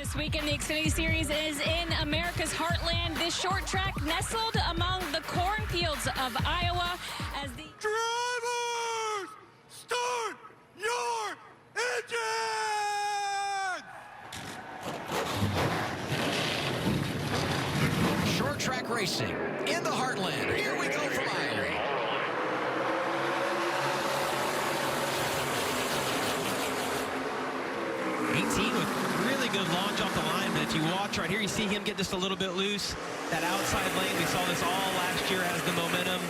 This weekend, the Xfinity Series is in America's heartland. This short track nestled among the cornfields of Iowa as the drivers start your engine! Short track racing in the heartland. Here we go from Iowa. With really good launch off the line, but if you watch right here, you see him get just a little bit loose. That outside lane, we saw this all last year, has the momentum.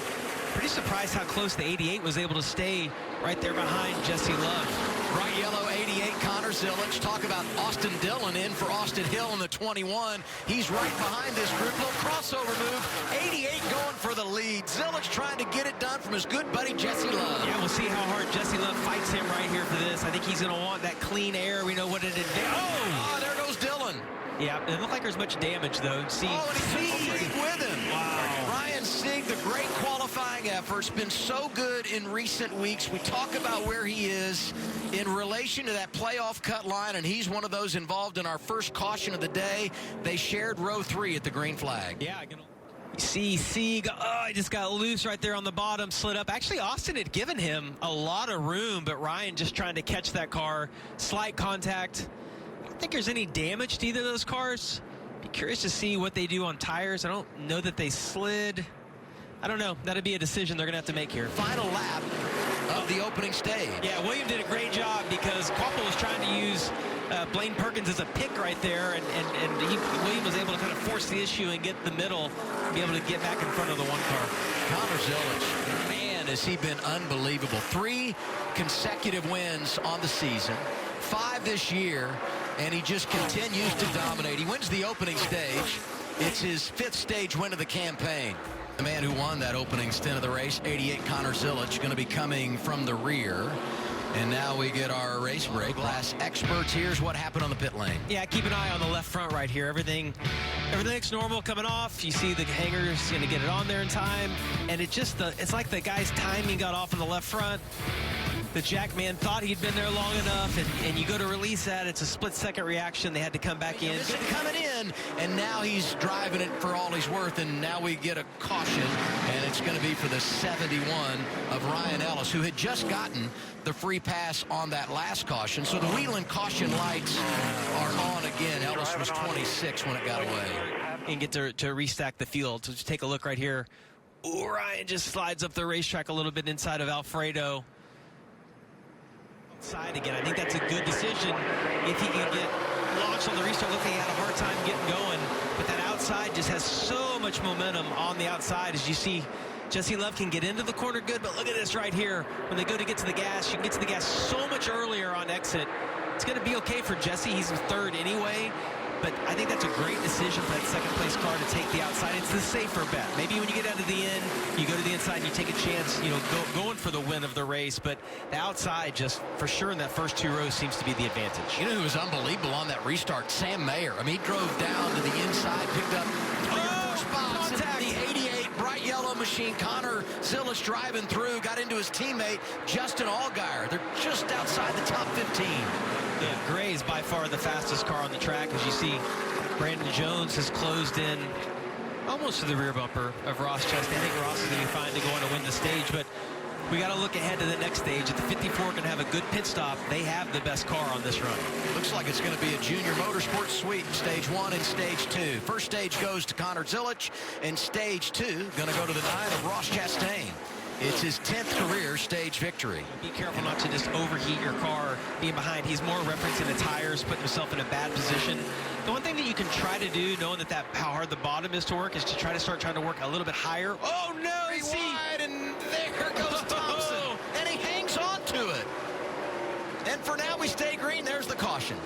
Pretty surprised how close the 88 was able to stay right there behind Jesse Love. Bright yellow 88, Connor Zilic. Talk about Austin Dillon in for Austin Hill in the 21. He's right behind this group. Little crossover move. 88 going for the lead. Zilic trying to get it done from his good buddy Jesse Love. Yeah, we'll see how hard Jesse Love fights him right here for this. I think he's going to want that clean air. We know what it advances. Oh, there goes Dillon. Yeah, it doesn't look like there's much damage, though. See, and he's with him. Wow. Ryan Sieg, the great qualifying effort's been so good in recent weeks. We talk about where he is in relation to that playoff cut line, and he's one of those involved in our first caution of the day. They shared row 3 at the green flag. Yeah, you see Sieg, he just got loose right there on the bottom, slid up. Actually, Austin had given him a lot of room, but Ryan just trying to catch that car. Slight contact. I don't think there's any damage to either of those cars. Be curious to see what they do on tires. I don't know that they slid. I don't know. That'd be a decision they're going to have to make here. Final lap of the opening stage. Yeah, William did a great job because Koppel was trying to use Blaine Perkins as a pick right there, and William was able to kind of force the issue and get the middle, be able to get back in front of the one car. Connor Zilic, man, has he been unbelievable. 3 consecutive wins on the season, 5 this year, and he just continues to dominate. He wins the opening stage. It's his 5th stage win of the campaign. The man who won that opening stint of the race, 88, Connor Zilic, going to be coming from the rear. And now we get our race break. Last experts, here's what happened on the pit lane. Yeah, keep an eye on the left front right here. Everything looks normal coming off. You see the hanger's going to get it on there in time. And it's like the guy's timing got off in the left front. The jackman thought he'd been there long enough, and you go to release that. It's a split-second reaction. They had to come back in. Good coming in, and now he's driving it for all he's worth, and now we get a caution, and it's going to be for the 71 of Ryan Ellis, who had just gotten the free pass on that last caution. So the Wheeling caution lights are on again. Ellis was 26 when it got away. And get to restack the field. So just take a look right here. Ooh, Ryan just slides up the racetrack a little bit inside of Alfredo. Side again. I think that's a good decision if he can get launched on the restart. Look, he had a hard time getting going, but that outside just has so much momentum on the outside. As you see, Jesse Love can get into the corner good, but look at this right here. When they go to get to the gas, you can get to the gas so much earlier on exit. It's going to be okay for Jesse. He's in 3rd anyway. But I think that's a great decision for that second-place car to take the outside. It's the safer bet. Maybe when you get out of the end, you go to the inside and you take a chance, going for the win of the race. But the outside, just for sure in that first 2 rows, seems to be the advantage. You know who was unbelievable on that restart? Sam Mayer. I mean, he drove down to the inside, picked up 3 or 4 spots. Contact. And the 88 bright yellow machine, Connor Zilic driving through, got into his teammate, Justin Allgaier. They're just outside the top 15. Yeah, Gray is by far the fastest car on the track. As you see, Brandon Jones has closed in almost to the rear bumper of Ross Chastain. I think Ross is going to be fine to go on to win the stage, but we got to look ahead to the next stage. If the 54 can have a good pit stop, they have the best car on this run. Looks like it's going to be a junior motorsports sweep, stage 1 and stage 2. First stage goes to Connor Zilic, and stage 2 going to go to the 9 of Ross Chastain. It's his 10th career stage victory. Be careful not to just overheat your car being behind. He's more referencing the tires, putting himself in a bad position. The one thing that you can try to do, knowing that how hard the bottom is to work, is to try to work a little bit higher. Oh, no! Wide, and there goes Thompson. And he hangs on to it. And for now, we stay green. There's the caution.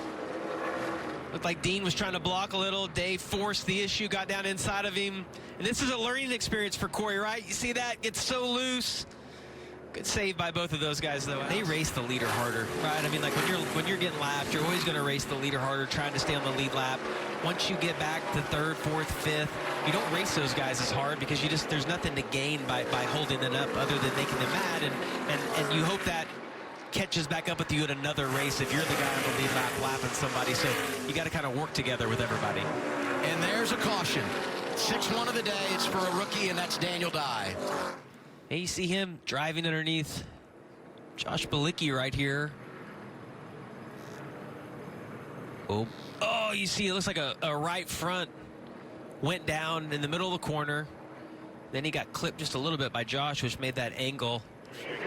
Looked like Dean was trying to block a little. Dave forced the issue, got down inside of him. And this is a learning experience for Corey, right? You see that? Gets so loose. Good save by both of those guys, though. They race the leader harder, right? I mean, like when you're getting lapped, you're always going to race the leader harder, trying to stay on the lead lap. Once you get back to 3rd, 4th, 5th, you don't race those guys as hard because there's nothing to gain by holding them up other than making them mad. And you hope that catches back up with you at another race if you're the guy on the lead lap lapping somebody. So you got to kind of work together with everybody. And there's a caution. 6-1 of the day. It's for a rookie, and that's Daniel Dye. And you see him driving underneath Josh Bilicki right here. Oh, you see it looks like a right front went down in the middle of the corner. Then he got clipped just a little bit by Josh, which made that angle.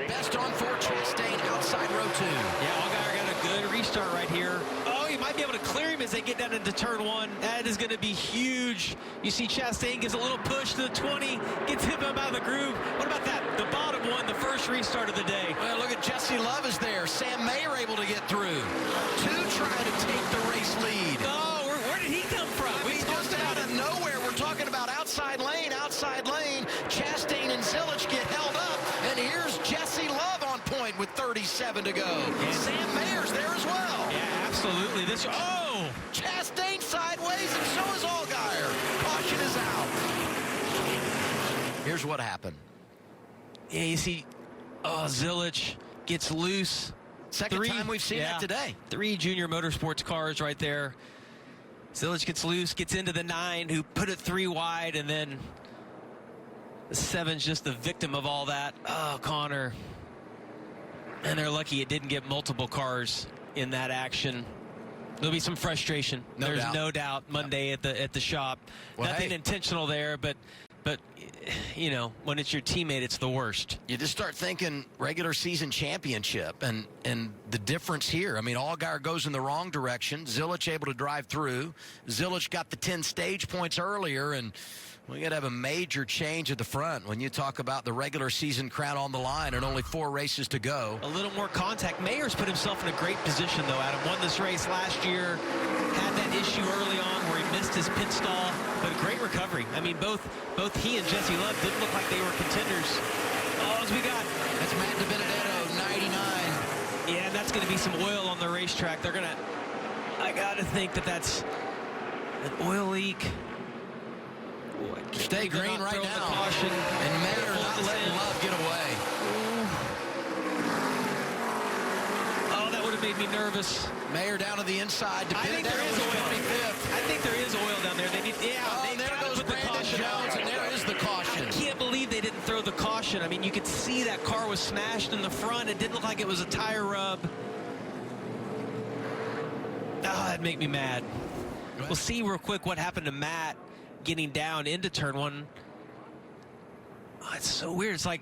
Best on 4, Chastain outside row 2. Yeah, Allgaier got a good restart right here. Oh, he might be able to clear him as they get down into turn 1. That is going to be huge. You see Chastain gives a little push to the 20, gets him out of the groove. What about that? The bottom one, the first restart of the day. Well, look at Jesse Love is there. Sam Mayer able to get through. 2 trying to take the race lead. Oh, where did he come from? We just out of nowhere. We're talking about outside lane, outside lane. Chastain and Zilich get held up. And here's Jesse Love on point with 37 to go. Yeah. Sam Mayer's there as well. Yeah, absolutely. Chastain sideways, and so is Allgaier. Caution is out. Here's what happened. Yeah, you see, Zilich gets loose. Second time we've seen that today. 3 junior motorsports cars right there. Zilich gets loose, gets into the 9, who put it 3 wide, and then the 7's just the victim of all that. Oh, Connor. And they're lucky it didn't get multiple cars in that action. There'll be some frustration. There's no doubt Monday at the shop. Well, Nothing intentional there, but you know, when it's your teammate, it's the worst. You just start thinking regular season championship and the difference here. I mean, Allgaier goes in the wrong direction. Zilich able to drive through. Zilich got the 10 stage points earlier, and we got to have a major change at the front when you talk about the regular season crown on the line and only 4 races to go. A little more contact. Mayer's put himself in a great position, though, Adam. Won this race last year. Had that issue early on where he missed his pit stall, but a great recovery. I mean, both he and Jesse Love didn't look like they were contenders. Oh, as we got. That's Matt DiBenedetto, 99. Yeah, and that's going to be some oil on the racetrack. They're going to, I got to think that's an oil leak. Stay green right now. Caution. And Mayer not letting Love get away. Oh, that would have made me nervous. Mayer down to the inside. I think there is oil. 25th. I think there is oil down there. They need, there goes Brandon Jones, and there is the caution. I can't believe they didn't throw the caution. I mean, you could see that car was smashed in the front. It didn't look like it was a tire rub. Oh, that'd make me mad. We'll see real quick what happened to Matt getting down into turn 1. Oh, it's so weird. It's like,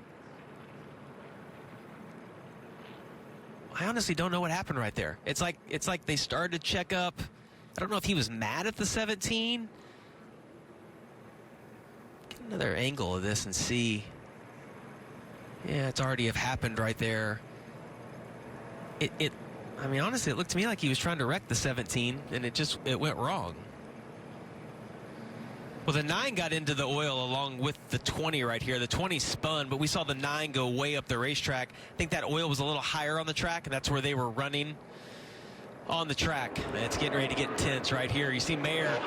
I honestly don't know what happened right there. It's like they started to check up. I don't know if he was mad at the 17. Get another angle of this and see. Yeah, it's already have happened right there. I mean, honestly, it looked to me like he was trying to wreck the 17, and it went wrong. Well, the 9 got into the oil along with the 20 right here. The 20 spun, but we saw the 9 go way up the racetrack. I think that oil was a little higher on the track, and that's where they were running on the track. It's getting ready to get intense right here. You see Mayer.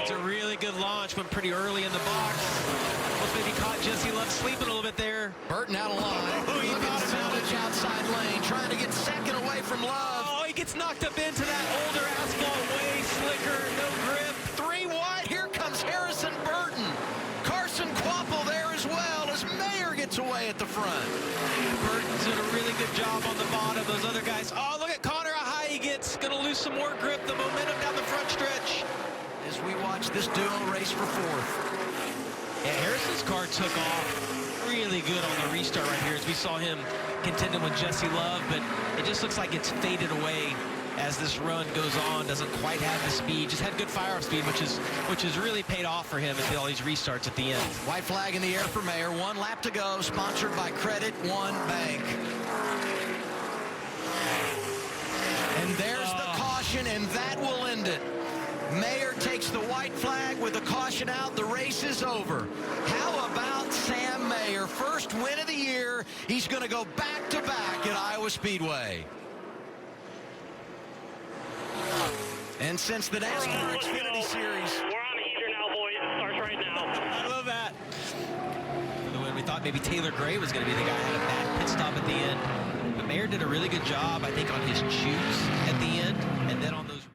It's a really good launch. Went pretty early in the box. Almost maybe caught Jesse Love sleeping a little bit there. Burton out of line. Oh, he Look at got him out. Zilich outside lane, trying to get second away from Love. Oh, he gets knocked up into that older asphalt, way slicker, no grip. 3 wide. Here comes Harrison Burton. Carson Quapple there as well as Mayer gets away at the front. Burton's doing a really good job on the bottom. Those other guys. Oh, look at Connor, how high he gets. Going to lose some more grip. The momentum down the front stretch. As we watch this duo race for 4th. Yeah, Harrison's car took off really good on the restart right here as we saw him contending with Jesse Love, but it just looks like it's faded away as this run goes on. Doesn't quite have the speed. Just had good fire-off speed, which has really paid off for him at all these restarts at the end. White flag in the air for Mayer. 1 lap to go. Sponsored by Credit One Bank. And there's the caution, and that will end it. Mayer takes the white flag with the caution out. The race is over. How about Sam Mayer? First win of the year. He's going to go back-to-back at Iowa Speedway. And since the NASCAR Xfinity Series. We're on the heater now, boys. It starts right now. I love that. For the win, we thought maybe Taylor Gray was going to be the guy who had a bad pit stop at the end. But Mayer did a really good job, I think, on his chutes at the end, and then on those